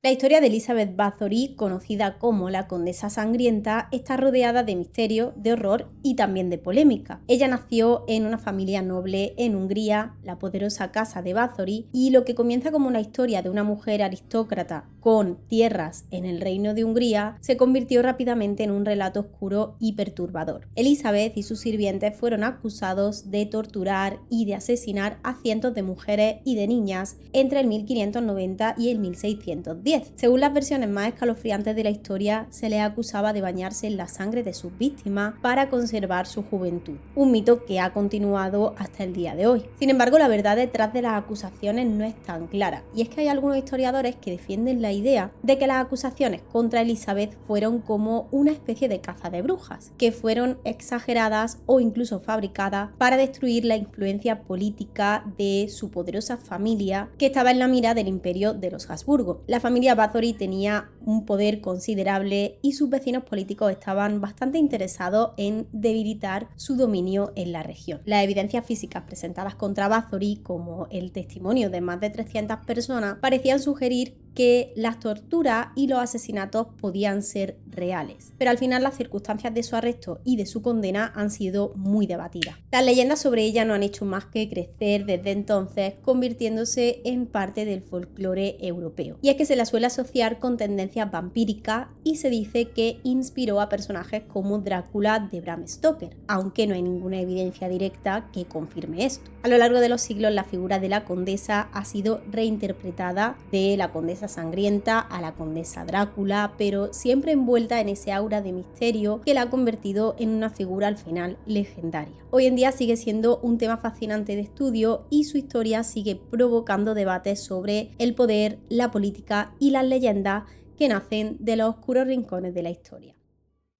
La historia de Elizabeth Bathory, conocida como la Condesa Sangrienta, está rodeada de misterio, de horror y también de polémica. Ella nació en una familia noble en Hungría, la poderosa Casa de Bathory, y lo que comienza como una historia de una mujer aristócrata con tierras en el Reino de Hungría se convirtió rápidamente en un relato oscuro y perturbador. Elizabeth y sus sirvientes fueron acusados de torturar y de asesinar a cientos de mujeres y de niñas entre el 1590 y el 1610. Según las versiones más escalofriantes de la historia, se les acusaba de bañarse en la sangre de sus víctimas para conservar su juventud, un mito que ha continuado hasta el día de hoy. Sin embargo, la verdad detrás de las acusaciones no es tan clara, y es que hay algunos historiadores que defienden la idea de que las acusaciones contra Elizabeth fueron como una especie de caza de brujas, que fueron exageradas o incluso fabricadas para destruir la influencia política de su poderosa familia que estaba en la mira del imperio de los Habsburgo. La familia Bathory tenía un poder considerable y sus vecinos políticos estaban bastante interesados en debilitar su dominio en la región. Las evidencias físicas presentadas contra Bathory, como el testimonio de más de 300 personas, parecían sugerir que las torturas y los asesinatos podían ser reales, pero al final las circunstancias de su arresto y de su condena han sido muy debatidas. Las leyendas sobre ella no han hecho más que crecer desde entonces, convirtiéndose en parte del folclore europeo. Y es que se la suele asociar con tendencias vampíricas y se dice que inspiró a personajes como Drácula de Bram Stoker, aunque no hay ninguna evidencia directa que confirme esto. A lo largo de los siglos, la figura de la condesa ha sido reinterpretada de la condesa sangrienta a la condesa Drácula, pero siempre envuelta en ese aura de misterio que la ha convertido en una figura al final legendaria. Hoy en día sigue siendo un tema fascinante de estudio y su historia sigue provocando debates sobre el poder, la política y las leyendas que nacen de los oscuros rincones de la historia.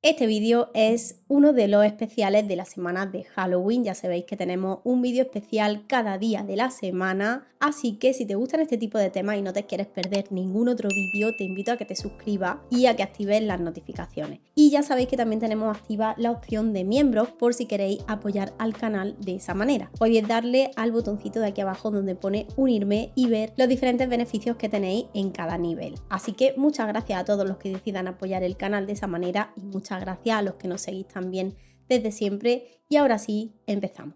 Este vídeo es uno de los especiales de la semana de Halloween. Ya sabéis que tenemos un vídeo especial cada día de la semana, así que si te gustan este tipo de temas y no te quieres perder ningún otro vídeo, te invito a que te suscribas y a que actives las notificaciones. Y ya sabéis que también tenemos activa la opción de miembros por si queréis apoyar al canal de esa manera. Podéis darle al botoncito de aquí abajo donde pone unirme y ver los diferentes beneficios que tenéis en cada nivel. Así que muchas gracias a todos los que decidan apoyar el canal de esa manera y muchas gracias a los que nos seguís también desde siempre. Y ahora sí, empezamos.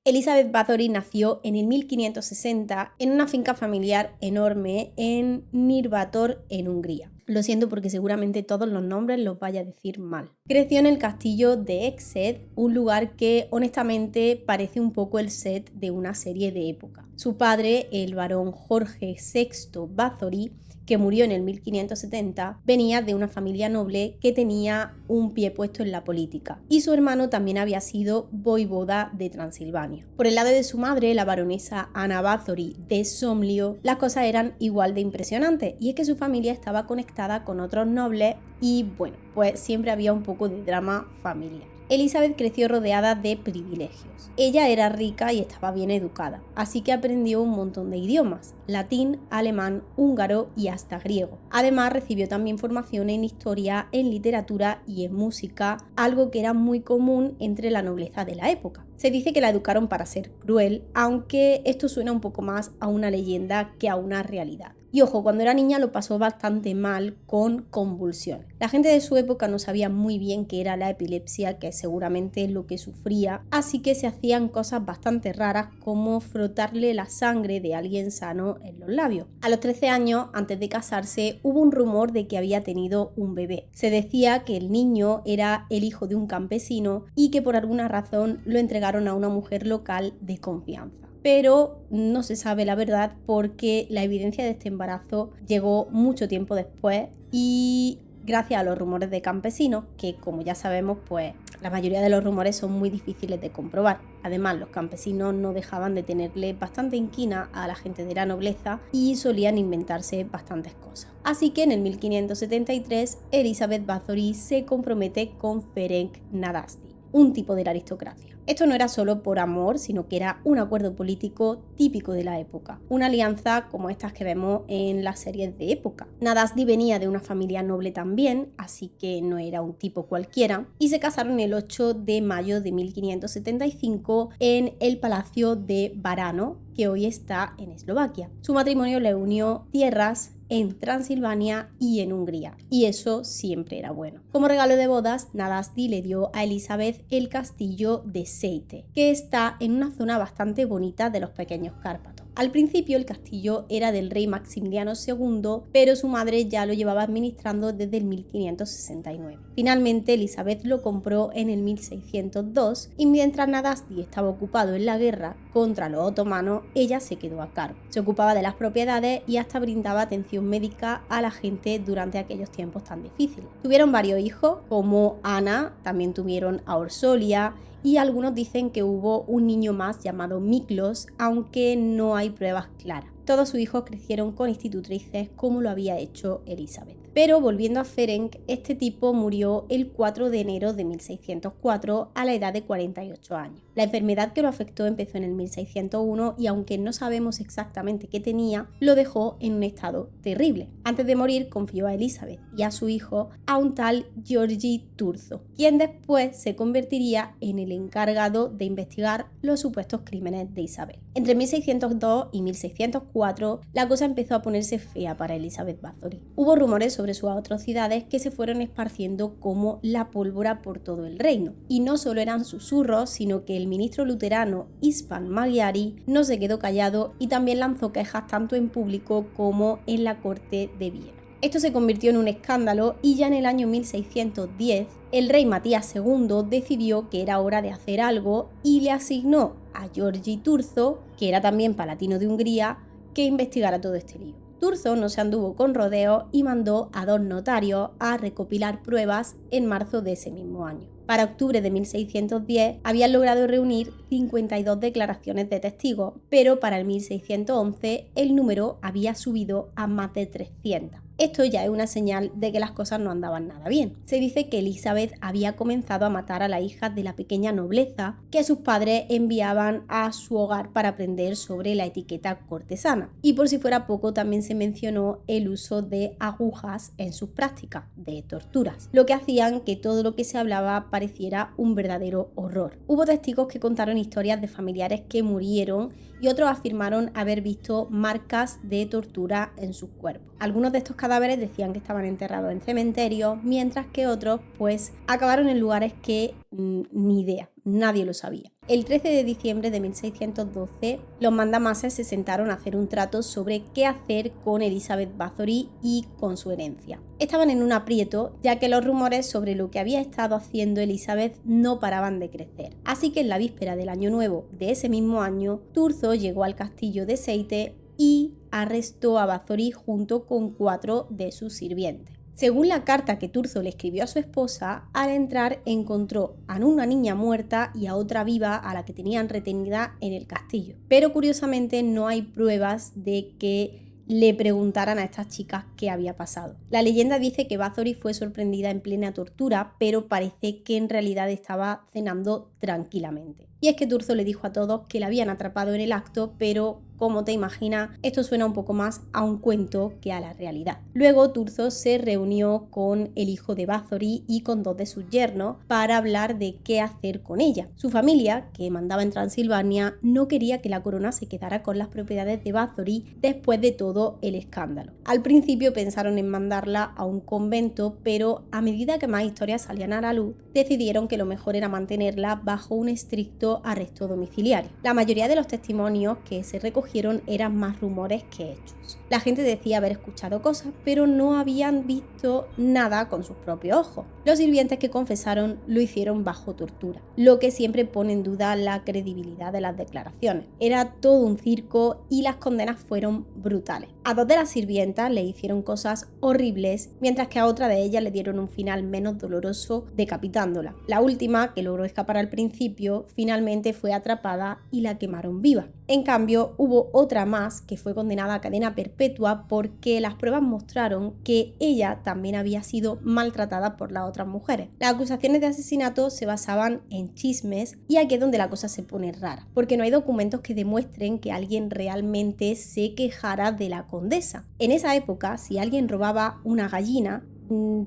Elizabeth Bathory nació en el 1560 en una finca familiar enorme en Nyírbátor, en Hungría. Lo siento porque seguramente todos los nombres los vaya a decir mal. Creció en el castillo de Ecsed, un lugar que honestamente parece un poco el set de una serie de época. Su padre, el barón Jorge VI Bathory, que murió en el 1570, venía de una familia noble que tenía un pie puesto en la política, y su hermano también había sido voivoda de Transilvania. Por el lado de su madre, la baronesa Anna Bathory de Somlio, las cosas eran igual de impresionantes, y es que su familia estaba conectada con otros nobles y bueno, pues siempre había un poco de drama familiar. Elizabeth creció rodeada de privilegios. Ella era rica y estaba bien educada, así que aprendió un montón de idiomas: latín, alemán, húngaro y hasta griego. Además, recibió también formación en historia, en literatura y en música, algo que era muy común entre la nobleza de la época. Se dice que la educaron para ser cruel, aunque esto suena un poco más a una leyenda que a una realidad. Y ojo, cuando era niña lo pasó bastante mal con convulsiones. La gente de su época no sabía muy bien qué era la epilepsia, que seguramente es lo que sufría, así que se hacían cosas bastante raras como frotarle la sangre de alguien sano en los labios. A los 13 años, antes de casarse, hubo un rumor de que había tenido un bebé. Se decía que el niño era el hijo de un campesino y que por alguna razón lo entregaron a una mujer local de confianza. Pero no se sabe la verdad porque la evidencia de este embarazo llegó mucho tiempo después y gracias a los rumores de campesinos, que como ya sabemos, pues la mayoría de los rumores son muy difíciles de comprobar. Además, los campesinos no dejaban de tenerle bastante inquina a la gente de la nobleza y solían inventarse bastantes cosas. Así que en el 1573, Elizabeth Bathory se compromete con Ferenc Nadasdy, un tipo de la aristocracia. Esto no era solo por amor, sino que era un acuerdo político típico de la época, una alianza como estas que vemos en las series de época. Nadasdi venía de una familia noble también, así que no era un tipo cualquiera, y se casaron el 8 de mayo de 1575 en el Palacio de Varano, que hoy está en Eslovaquia. Su matrimonio le unió tierras en Transilvania y en Hungría, y eso siempre era bueno. Como regalo de bodas, Nadasdi le dio a Elizabeth el castillo de Seite, que está en una zona bastante bonita de los Pequeños Cárpatos. Al principio el castillo era del rey Maximiliano II, pero su madre ya lo llevaba administrando desde el 1569. Finalmente Elizabeth lo compró en el 1602 y mientras Nadasdi estaba ocupado en la guerra contra los otomanos, ella se quedó a cargo. Se ocupaba de las propiedades y hasta brindaba atención médica a la gente durante aquellos tiempos tan difíciles. Tuvieron varios hijos, como Ana, también tuvieron a Orsolia, y algunos dicen que hubo un niño más llamado Miklos, aunque no hay pruebas claras. Todos sus hijos crecieron con institutrices como lo había hecho Elizabeth. Pero volviendo a Ferenc, este tipo murió el 4 de enero de 1604 a la edad de 48 años. La enfermedad que lo afectó empezó en el 1601 y aunque no sabemos exactamente qué tenía, lo dejó en un estado terrible. Antes de morir confió a Elizabeth y a su hijo a un tal György Turzo, quien después se convertiría en el encargado de investigar los supuestos crímenes de Isabel. Entre 1602 y 1604 la cosa empezó a ponerse fea para Elizabeth Bathory. Hubo rumores sobre sus atrocidades que se fueron esparciendo como la pólvora por todo el reino. Y no solo eran susurros, sino que el ministro luterano István Magyari no se quedó callado y también lanzó quejas tanto en público como en la corte de Viena. Esto se convirtió en un escándalo y ya en el año 1610 el rey Matías II decidió que era hora de hacer algo y le asignó a György Turzo, que era también palatino de Hungría, que investigara todo este lío. Turzo no se anduvo con rodeos y mandó a 2 notarios a recopilar pruebas en marzo de ese mismo año. Para octubre de 1610 habían logrado reunir 52 declaraciones de testigos, pero para el 1611 el número había subido a más de 300. Esto ya es una señal de que las cosas no andaban nada bien. Se dice que Elizabeth había comenzado a matar a la hija de la pequeña nobleza que sus padres enviaban a su hogar para aprender sobre la etiqueta cortesana. Y por si fuera poco, también se mencionó el uso de agujas en sus prácticas de torturas, lo que hacían que todo lo que se hablaba pareciera un verdadero horror. Hubo testigos que contaron historias de familiares que murieron y otros afirmaron haber visto marcas de tortura en sus cuerpos. Algunos de estos cadáveres decían que estaban enterrados en cementerios, mientras que otros pues acabaron en lugares que ni idea, nadie lo sabía. El 13 de diciembre de 1612 los mandamases se sentaron a hacer un trato sobre qué hacer con Elizabeth Bathory y con su herencia. Estaban en un aprieto ya que los rumores sobre lo que había estado haciendo Elizabeth no paraban de crecer. Así que en la víspera del año nuevo de ese mismo año, Turzo llegó al castillo de Seite y arrestó a Bathory junto con 4 de sus sirvientes. Según la carta que Turzo le escribió a su esposa, al entrar encontró a una niña muerta y a otra viva a la que tenían retenida en el castillo. Pero curiosamente no hay pruebas de que le preguntaran a estas chicas qué había pasado. La leyenda dice que Bathory fue sorprendida en plena tortura, pero parece que en realidad estaba cenando tranquilamente. Y es que Turzo le dijo a todos que la habían atrapado en el acto, pero como te imaginas, esto suena un poco más a un cuento que a la realidad. Luego Turzo se reunió con el hijo de Bathory y con 2 de sus yernos para hablar de qué hacer con ella. Su familia, que mandaba en Transilvania, no quería que la corona se quedara con las propiedades de Bathory después de todo el escándalo. Al principio pensaron en mandarla a un convento, pero a medida que más historias salían a la luz, decidieron que lo mejor era mantenerla bajo un estricto arresto domiciliario. La mayoría de los testimonios que se recogieron eran más rumores que hechos. La gente decía haber escuchado cosas, pero no habían visto nada con sus propios ojos. Los sirvientes que confesaron lo hicieron bajo tortura, lo que siempre pone en duda la credibilidad de las declaraciones. Era todo un circo y las condenas fueron brutales. A 2 de las sirvientas le hicieron cosas horribles, mientras que a otra de ellas le dieron un final menos doloroso decapitándola. La última, que logró escapar al principio, finalmente fue atrapada y la quemaron viva. En cambio, hubo hubo otra más que fue condenada a cadena perpetua porque las pruebas mostraron que ella también había sido maltratada por las otras mujeres. Las acusaciones de asesinato se basaban en chismes y aquí es donde la cosa se pone rara, porque no hay documentos que demuestren que alguien realmente se quejara de la condesa. En esa época, si alguien robaba una gallina,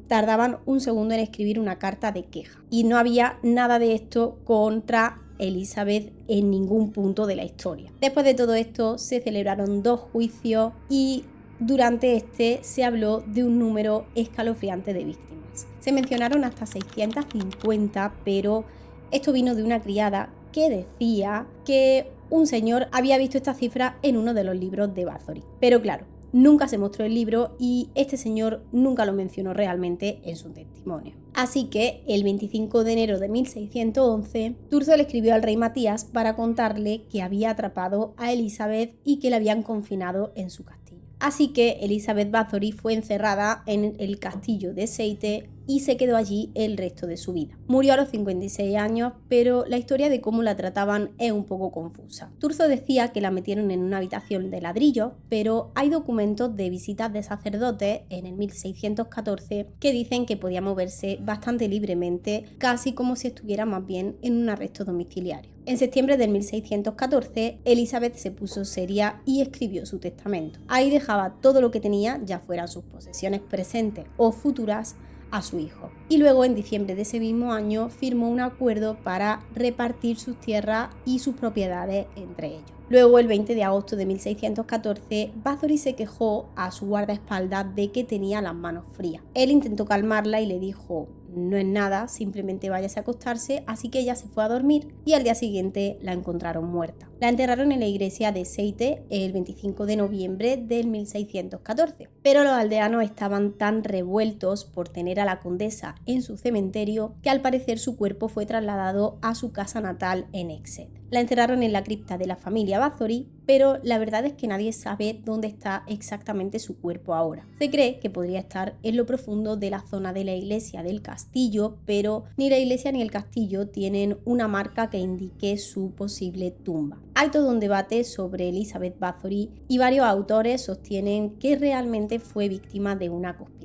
tardaban un segundo en escribir una carta de queja. Y no había nada de esto contra Elizabeth en ningún punto de la historia. Después de todo esto, se celebraron 2 juicios y durante este se habló de un número escalofriante de víctimas. Se mencionaron hasta 650, pero esto vino de una criada que decía que un señor había visto esta cifra en uno de los libros de Bathory. Pero claro, nunca se mostró el libro y este señor nunca lo mencionó realmente en su testimonio. Así que el 25 de enero de 1611, Thurzo le escribió al rey Matías para contarle que había atrapado a Elizabeth y que la habían confinado en su castillo. Así que Elizabeth Bathory fue encerrada en el castillo de Seite y se quedó allí el resto de su vida. Murió a los 56 años, pero la historia de cómo la trataban es un poco confusa. Thurzo decía que la metieron en una habitación de ladrillo, pero hay documentos de visitas de sacerdotes en el 1614 que dicen que podía moverse bastante libremente, casi como si estuviera más bien en un arresto domiciliario. En septiembre del 1614, Elizabeth se puso seria y escribió su testamento. Ahí dejaba todo lo que tenía, ya fueran sus posesiones presentes o futuras, a su hijo. Y luego en diciembre de ese mismo año firmó un acuerdo para repartir sus tierras y sus propiedades entre ellos. Luego, el 20 de agosto de 1614, Bathory se quejó a su guardaespaldas de que tenía las manos frías. Él intentó calmarla y le dijo: no es nada, simplemente váyase a acostarse, así que ella se fue a dormir y al día siguiente la encontraron muerta. La enterraron en la iglesia de Seite el 25 de noviembre del 1614, pero los aldeanos estaban tan revueltos por tener a la condesa en su cementerio que al parecer su cuerpo fue trasladado a su casa natal en Exeter. La enterraron en la cripta de la familia Bathory, pero la verdad es que nadie sabe dónde está exactamente su cuerpo ahora. Se cree que podría estar en lo profundo de la zona de la iglesia del castillo, pero ni la iglesia ni el castillo tienen una marca que indique su posible tumba. Hay todo un debate sobre Elizabeth Bathory y varios autores sostienen que realmente fue víctima de una conspiración.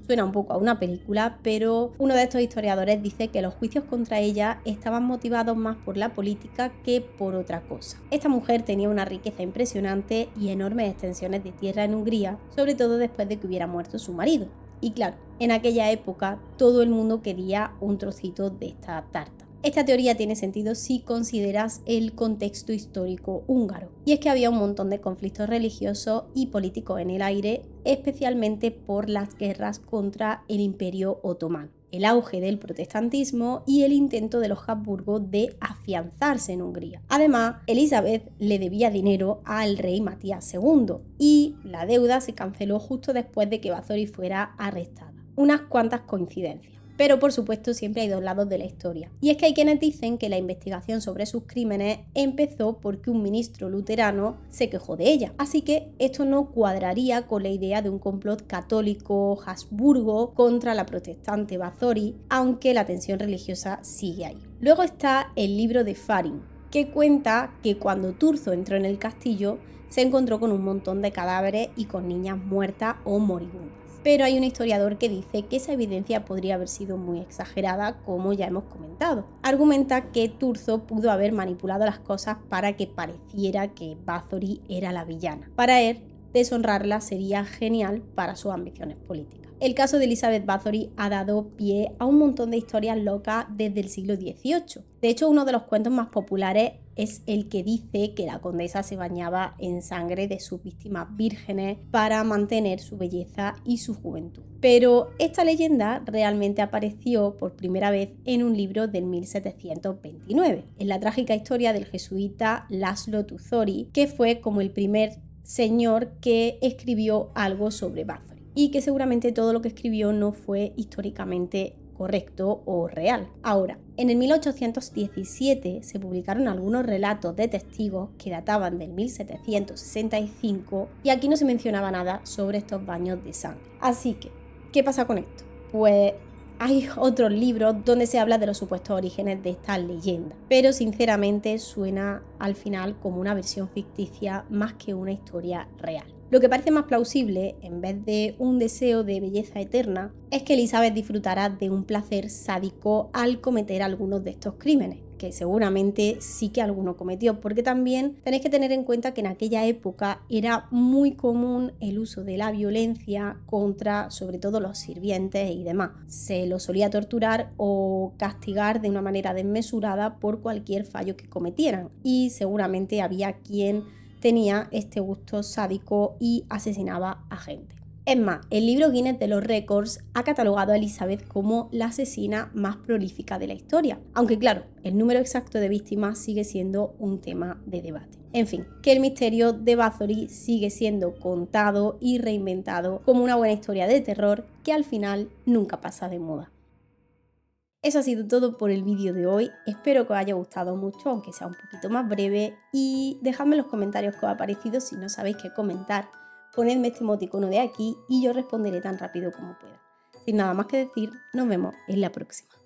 Suena un poco a una película, pero uno de estos historiadores dice que los juicios contra ella estaban motivados más por la política que por otra cosa. Esta mujer tenía una riqueza impresionante y enormes extensiones de tierra en Hungría, sobre todo después de que hubiera muerto su marido. Y claro, en aquella época todo el mundo quería un trocito de esta tarta. Esta teoría tiene sentido si consideras el contexto histórico húngaro, y es que había un montón de conflictos religiosos y políticos en el aire, especialmente por las guerras contra el Imperio Otomano, el auge del protestantismo y el intento de los Habsburgo de afianzarse en Hungría. Además, Elizabeth le debía dinero al rey Matías II y la deuda se canceló justo después de que Bathory fuera arrestada. Unas cuantas coincidencias. Pero por supuesto siempre hay dos lados de la historia. Y es que hay quienes dicen que la investigación sobre sus crímenes empezó porque un ministro luterano se quejó de ella. Así que esto no cuadraría con la idea de un complot católico Habsburgo contra la protestante Bathory, aunque la tensión religiosa sigue ahí. Luego está el libro de Farin, que cuenta que cuando Thurzo entró en el castillo se encontró con un montón de cadáveres y con niñas muertas o moribundas. Pero hay un historiador que dice que esa evidencia podría haber sido muy exagerada, como ya hemos comentado. Argumenta que Thurzo pudo haber manipulado las cosas para que pareciera que Bathory era la villana. Para él, deshonrarla sería genial para sus ambiciones políticas. El caso de Elizabeth Bathory ha dado pie a un montón de historias locas desde el siglo XVIII. De hecho, uno de los cuentos más populares es el que dice que la condesa se bañaba en sangre de sus víctimas vírgenes para mantener su belleza y su juventud. Pero esta leyenda realmente apareció por primera vez en un libro del 1729, en la trágica historia del jesuita László Tuzori, que fue como el primer señor que escribió algo sobre Bathory, y que seguramente todo lo que escribió no fue históricamente correcto o real. Ahora, en el 1817 se publicaron algunos relatos de testigos que databan del 1765 y aquí no se mencionaba nada sobre estos baños de sangre. Así que, ¿qué pasa con esto? Pues hay otros libros donde se habla de los supuestos orígenes de esta leyenda, pero sinceramente suena al final como una versión ficticia más que una historia real. Lo que parece más plausible, en vez de un deseo de belleza eterna, es que Elizabeth disfrutará de un placer sádico al cometer algunos de estos crímenes, que seguramente sí que alguno cometió, porque también tenéis que tener en cuenta que en aquella época era muy común el uso de la violencia contra sobre todo los sirvientes y demás. Se los solía torturar o castigar de una manera desmesurada por cualquier fallo que cometieran, y seguramente había quien tenía este gusto sádico y asesinaba a gente. Es más, el libro Guinness de los Récords ha catalogado a Elizabeth como la asesina más prolífica de la historia, aunque claro, el número exacto de víctimas sigue siendo un tema de debate. En fin, que el misterio de Bathory sigue siendo contado y reinventado como una buena historia de terror que al final nunca pasa de moda. Eso ha sido todo por el vídeo de hoy, espero que os haya gustado mucho, aunque sea un poquito más breve, y dejadme en los comentarios qué os ha parecido. Si no sabéis qué comentar, ponedme este emoticono de aquí y yo responderé tan rápido como pueda. Sin nada más que decir, nos vemos en la próxima.